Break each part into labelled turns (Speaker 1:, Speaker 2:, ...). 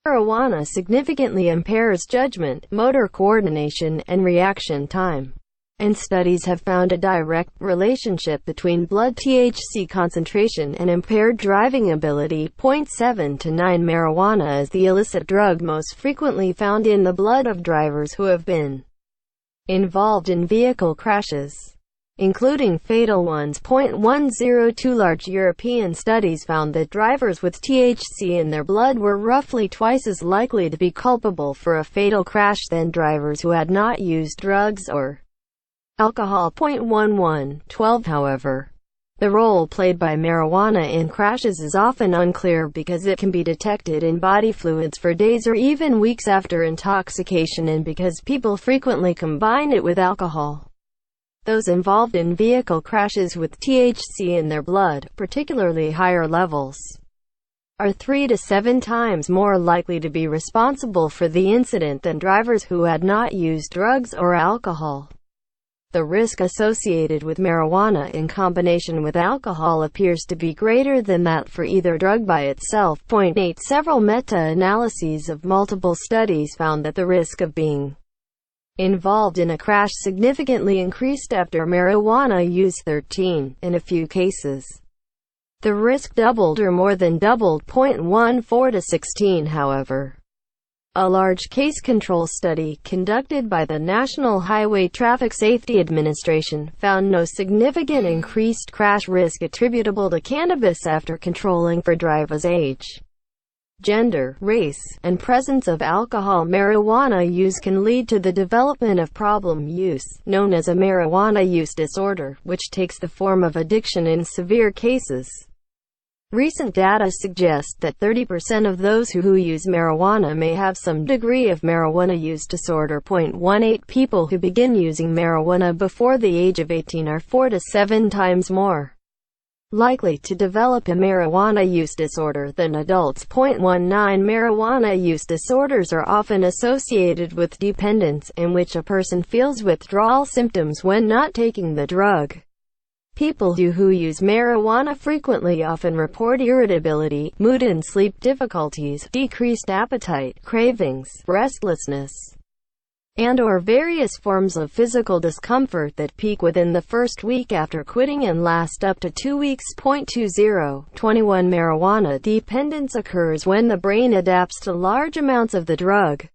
Speaker 1: Marijuana significantly impairs judgment, motor coordination, and reaction time. And studies have found a direct relationship between blood THC concentration and impaired driving ability. 7 to 9 Marijuana is the illicit drug most frequently found in the blood of drivers who have been involved in vehicle crashes, including fatal ones. 102 Large European studies found that drivers with THC in their blood were roughly twice as likely to be culpable for a fatal crash than drivers who had not used drugs or alcohol. 12 However, the role played by marijuana in crashes is often unclear because it can be detected in body fluids for days or even weeks after intoxication, and because people frequently combine it with alcohol. Those involved in vehicle crashes with THC in their blood, particularly higher levels, are 3 to 7 times more likely to be responsible for the incident than drivers who had not used drugs or alcohol. The risk associated with marijuana in combination with alcohol appears to be greater than that for either drug by itself. 8 Several meta-analyses of multiple studies found that the risk of being involved in a crash significantly increased after marijuana use. 13 In a few cases, the risk doubled or more than doubled. 14 to 16 However, a large case control study conducted by the National Highway Traffic Safety Administration found no significant increased crash risk attributable to cannabis after controlling for drivers' age, gender, race, and presence of alcohol. Marijuana use can lead to the development of problem use, known as a marijuana use disorder, which takes the form of addiction in severe cases. Recent data suggest that 30% of those who use marijuana may have some degree of marijuana use disorder. 18 People who begin using marijuana before the age of 18 are 4 to 7 times more likely to develop a marijuana use disorder than adults. 19 Marijuana use disorders are often associated with dependence, in which a person feels withdrawal symptoms when not taking the drug. People who use marijuana frequently often report irritability, mood and sleep difficulties, decreased appetite, cravings, restlessness, and/or various forms of physical discomfort that peak within the first week after quitting and last up to 2 weeks. 21 Marijuana dependence occurs when the brain adapts to large amounts of the drug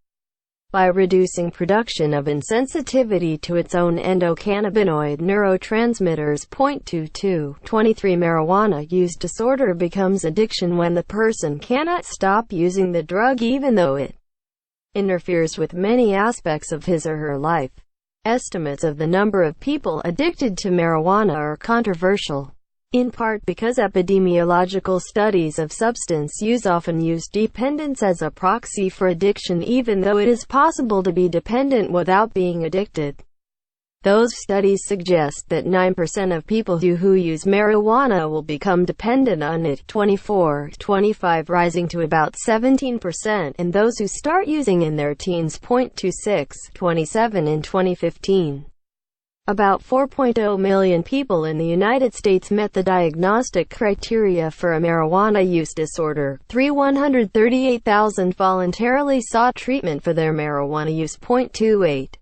Speaker 1: by reducing production of insensitivity to its own endocannabinoid neurotransmitters. 23 Marijuana use disorder becomes addiction when the person cannot stop using the drug even though it interferes with many aspects of his or her life. Estimates of the number of people addicted to marijuana are controversial, in part because epidemiological studies of substance use often use dependence as a proxy for addiction, even though it is possible to be dependent without being addicted. Those studies suggest that 9% of people who use marijuana will become dependent on it, 24-25 rising to about 17%, and those who start using in their teens, 27 in 2015. About 4.0 million people in the United States met the diagnostic criteria for a marijuana use disorder. 138,000 voluntarily sought treatment for their marijuana use. 28